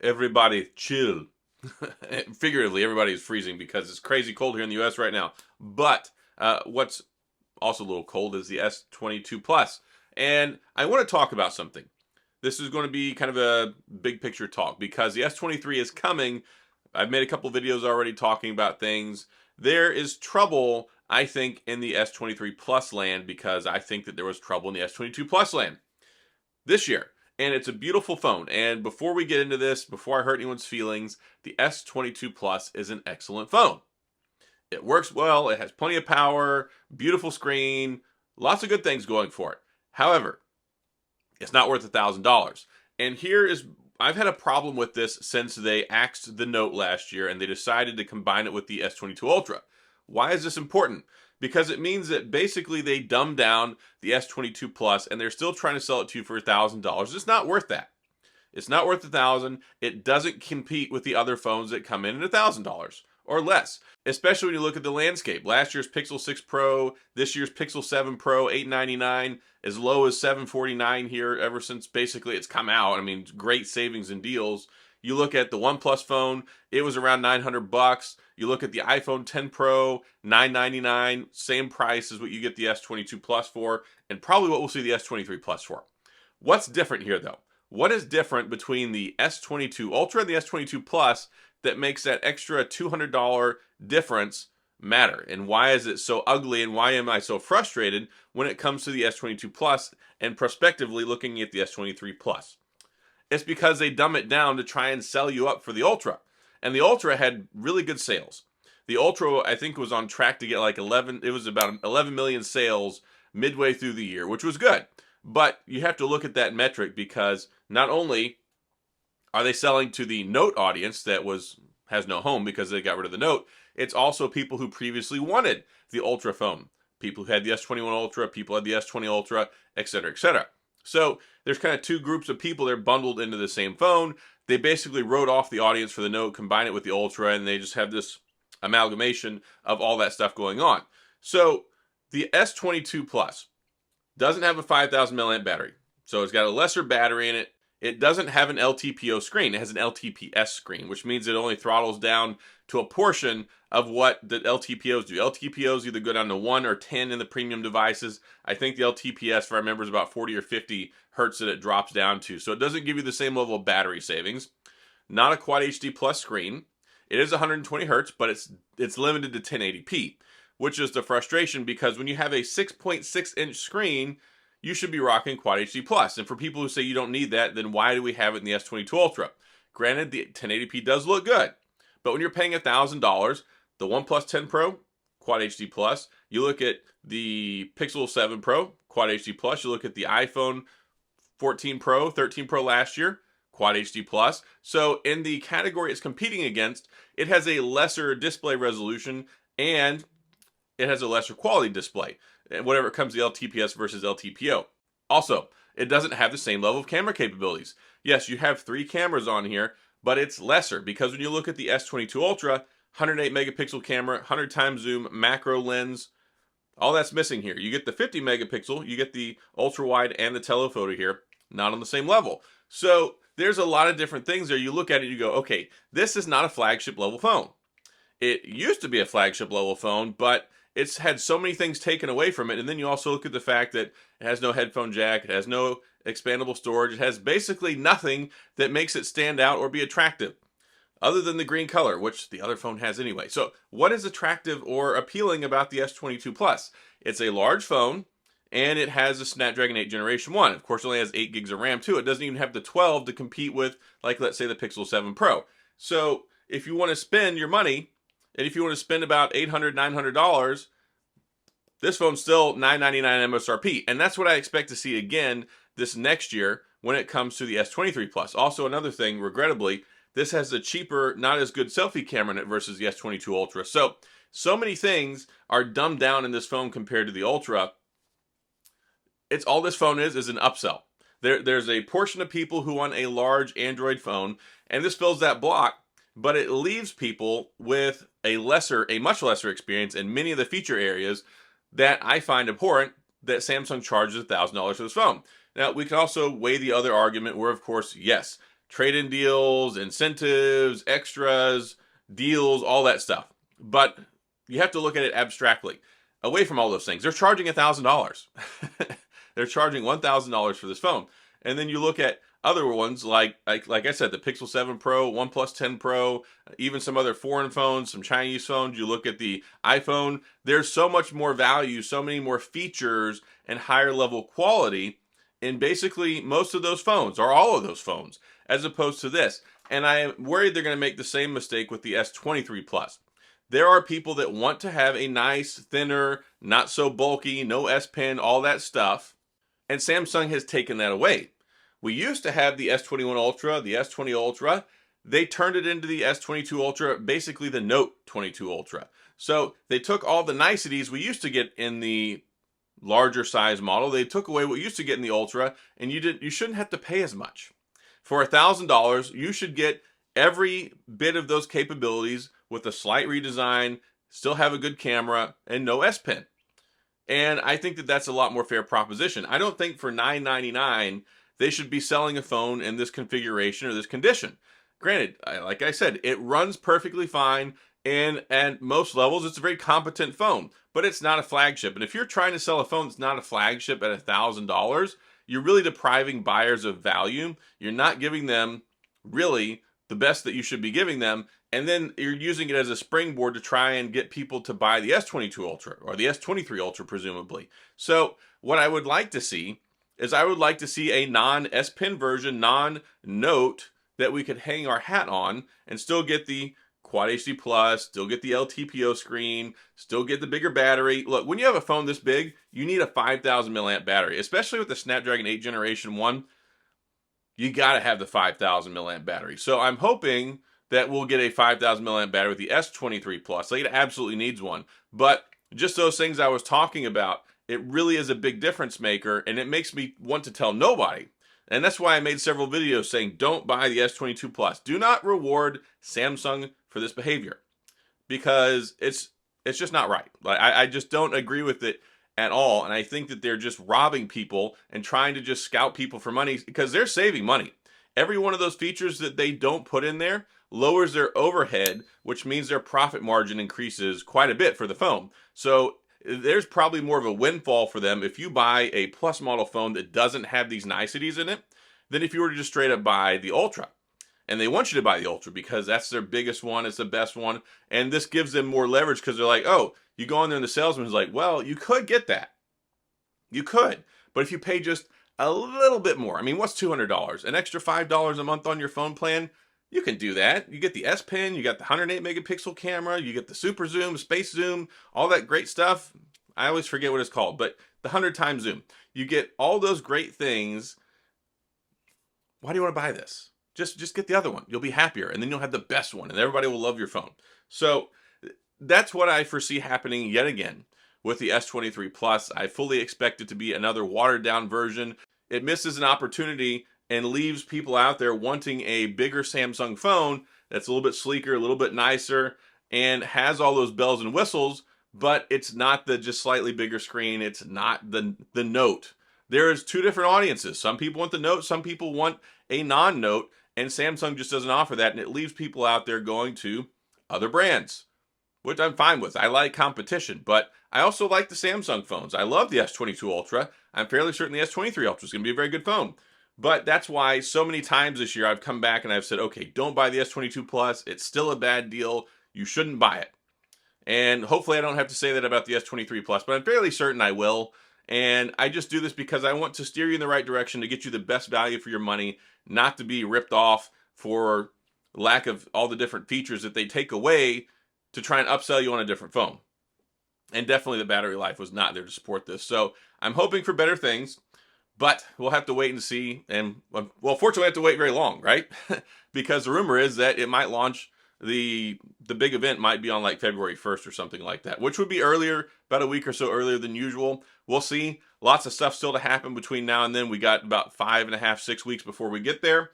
Everybody chill. Figuratively, everybody is freezing because it's crazy cold here in the US right now. But what's also a little cold is the S22 Plus. And I want to talk about something. This is going to be kind of a big picture talk because the S23 is coming. I've made a couple videos already talking about things. There is trouble, I think, in the S23 Plus land because I think that there was trouble in the S22 Plus land this year. And it's a beautiful phone. And before we get into this, before I hurt anyone's feelings, the S22 Plus is an excellent phone. It works well, it has plenty of power, beautiful screen, lots of good things going for it. However, it's not worth $1,000. And here is, I've had a problem with this since they axed the Note last year and they decided to combine it with the S22 Ultra. Why is this important? Because it means that basically they dumbed down the S22 Plus and they're still trying to sell it to you for $1,000. It's not worth that. It's not worth $1,000. It doesn't compete with the other phones that come in at $1,000 or less, especially when you look at the landscape. Last year's Pixel 6 Pro, this year's Pixel 7 Pro, $899, as low as $749 here ever since basically it's come out. I mean, great savings and deals. You look at the OnePlus phone, it was around $900. You look at the iPhone 10 Pro, $999, same price as what you get the S22 Plus for, and probably what we'll see the S23 Plus for. What's different here though? What is different between the S22 Ultra and the S22 Plus that makes that extra $200 difference matter? And why is it so ugly and why am I so frustrated when it comes to the S22 Plus and prospectively looking at the S23 Plus? It's because they dumb it down to try and sell you up for the Ultra. And the Ultra had really good sales. The Ultra, I think, was on track to get like 11, it was about 11 million sales midway through the year, which was good. But you have to look at that metric because not only are they selling to the Note audience that has no home because they got rid of the Note, it's also people who previously wanted the Ultra phone. People who had the S21 Ultra, people had the S20 Ultra, etc., etc. So there's kind of two groups of people that are bundled into the same phone. They basically wrote off the audience for the Note, combined it with the Ultra, and they just have this amalgamation of all that stuff going on. So the S22 Plus doesn't have a 5,000 milliamp battery. So it's got a lesser battery in it. It doesn't have an LTPO screen. It has an LTPS screen, which means it only throttles down to a portion of what the LTPOs do. LTPOs either go down to 1 or 10 in the premium devices. I think the LTPS, if I remember, is about 40 or 50 hertz that it drops down to. So it doesn't give you the same level of battery savings. Not a Quad HD Plus screen. It is 120 hertz, but it's limited to 1080p, which is the frustration because when you have a 6.6-inch screen, you should be rocking Quad HD Plus. And for people who say you don't need that, then why do we have it in the S22 Ultra? Granted, the 1080p does look good, but when you're paying $1,000, the OnePlus 10 Pro, Quad HD Plus, you look at the Pixel 7 Pro, Quad HD Plus, you look at the iPhone 14 Pro, 13 Pro last year, Quad HD Plus. So in the category it's competing against, it has a lesser display resolution and it has a lesser quality display, whatever it comes to LTPS versus LTPO. Also, it doesn't have the same level of camera capabilities. Yes, you have 3 cameras on here, but it's lesser because when you look at the S22 Ultra, 108 megapixel camera, 100 times zoom, macro lens, all that's missing here. You get the 50 megapixel, you get the ultra wide and the telephoto here, not on the same level. So there's a lot of different things there. You look at it, you go, okay, this is not a flagship level phone. It used to be a flagship level phone, but it's had so many things taken away from it. And then you also look at the fact that it has no headphone jack, it has no expandable storage, it has basically nothing that makes it stand out or be attractive, other than the green color, which the other phone has anyway. So what is attractive or appealing about the S22 Plus? It's a large phone, and it has a Snapdragon 8 Generation 1. Of course, it only has 8 gigs of RAM too. It doesn't even have the 12 to compete with, like, let's say, the Pixel 7 Pro. So if you want to spend your money, and if you want to spend about $800, $900, this phone's still $999 MSRP. And that's what I expect to see again this next year when it comes to the S23 Plus. Also, another thing, regrettably, this has a cheaper, not as good selfie camera in it versus the S22 Ultra. So many things are dumbed down in this phone compared to the Ultra. It's all this phone is an upsell. There's a portion of people who want a large Android phone, and this fills that block, but it leaves people with a much lesser experience in many of the feature areas that I find abhorrent that Samsung charges $1,000 for this phone. Now, we can also weigh the other argument where, of course, yes, trade-in deals, incentives, extras, deals, all that stuff. But you have to look at it abstractly. Away from all those things, they're charging $1,000. They're charging $1,000 for this phone. And then you look at other ones like I said, the Pixel 7 Pro, OnePlus 10 Pro, even some other foreign phones, some Chinese phones. You look at the iPhone, there's so much more value, so many more features and higher level quality in basically most of those phones, or all of those phones, as opposed to this. And I am worried they're going to make the same mistake with the S23 Plus. There are people that want to have a nice, thinner, not so bulky, no S Pen, all that stuff. And Samsung has taken that away. We used to have the S21 Ultra, the S20 Ultra. They turned it into the S22 Ultra, basically the Note 22 Ultra. So they took all the niceties we used to get in the larger size model. They took away what you used to get in the Ultra, and you shouldn't have to pay as much. For $1,000, you should get every bit of those capabilities with a slight redesign, still have a good camera, and no S Pen. And I think that that's a lot more fair proposition. I don't think for $999 they should be selling a phone in this configuration or this condition. Granted, like I said, it runs perfectly fine, and at most levels, it's a very competent phone, but it's not a flagship. And if you're trying to sell a phone that's not a flagship at $1,000, you're really depriving buyers of value. You're not giving them really the best that you should be giving them, and then you're using it as a springboard to try and get people to buy the S22 Ultra or the S23 Ultra, presumably. So what I would like to see is I would like to see a non-S Pen version, non-Note, that we could hang our hat on and still get the Quad HD Plus, still get the LTPO screen, still get the bigger battery. Look, when you have a phone this big, you need a 5,000 milliamp battery, especially with the Snapdragon 8 Generation 1. You got to have the 5,000 milliamp battery. So I'm hoping that we'll get a 5,000 milliamp battery with the S23 Plus. Like, it absolutely needs one. But just those things I was talking about, it really is a big difference maker, and it makes me want to tell nobody. And that's why I made several videos saying don't buy the S22 Plus. Do not reward Samsung for this behavior, because it's just not right. Like, I just don't agree with it at all, and I think that they're just robbing people and trying to just scout people for money, because they're saving money. Every one of those features that they don't put in there lowers their overhead, which means their profit margin increases quite a bit for the phone. So there's probably more of a windfall for them if you buy a Plus model phone that doesn't have these niceties in it than if you were to just straight up buy the Ultra. And they want you to buy the Ultra because that's their biggest one, it's the best one, and this gives them more leverage, because they're like, oh, you go in there and the salesman's like, well, you could get that. You could. But if you pay just a little bit more, I mean, what's $200? An extra $5 a month on your phone plan? You can do that. You get the S Pen, you got the 108 megapixel camera, you get the super zoom, space zoom, all that great stuff. I always forget what it's called, but the 100 times zoom. You get all those great things. Why do you want to buy this? Just get the other one. You'll be happier, and then you'll have the best one, and everybody will love your phone. So that's what I foresee happening yet again with the S23 Plus. I fully expect it to be another watered down version. It misses an opportunity and leaves people out there wanting a bigger Samsung phone that's a little bit sleeker, a little bit nicer, and has all those bells and whistles, but it's not the just slightly bigger screen. It's not the Note. There's two different audiences. Some people want the Note, some people want a non-Note, and Samsung just doesn't offer that, and it leaves people out there going to other brands, which I'm fine with. I like competition, but I also like the Samsung phones. I love the S22 Ultra. I'm fairly certain the S23 Ultra is going to be a very good phone. But that's why so many times this year I've come back and I've said, okay, don't buy the S22 Plus. It's still a bad deal. You shouldn't buy it. And hopefully I don't have to say that about the S23 Plus, but I'm fairly certain I will. And I just do this because I want to steer you in the right direction to get you the best value for your money, not to be ripped off for lack of all the different features that they take away to try and upsell you on a different phone. And definitely the battery life was not there to support this. So I'm hoping for better things, but we'll have to wait and see. And well, fortunately, we have to wait very long, right? Because the rumor is that it might launch, the big event might be on like February 1st or something like that, which would be earlier, about a week or so earlier than usual. We'll see. Lots of stuff still to happen between now and then. We got about 5.5, 6 weeks before we get there.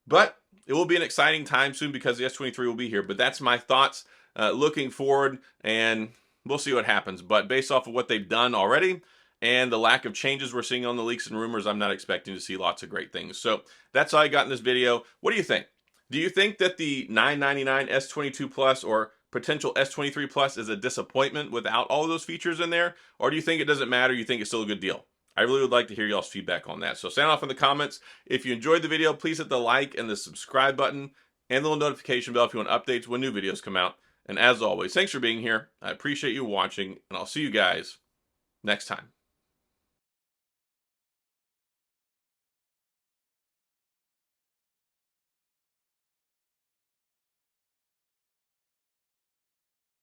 But it will be an exciting time soon because the S23 will be here. But that's my thoughts looking forward, and we'll see what happens. But based off of what they've done already and the lack of changes we're seeing on the leaks and rumors, I'm not expecting to see lots of great things. So that's all I got in this video. What do you think? Do you think that the $999 S22 Plus or potential S23 Plus is a disappointment without all of those features in there? Or do you think it doesn't matter? You think it's still a good deal? I really would like to hear y'all's feedback on that. So sound off in the comments. If you enjoyed the video, please hit the like and the subscribe button and the little notification bell if you want updates when new videos come out. And as always, thanks for being here. I appreciate you watching, and I'll see you guys next time.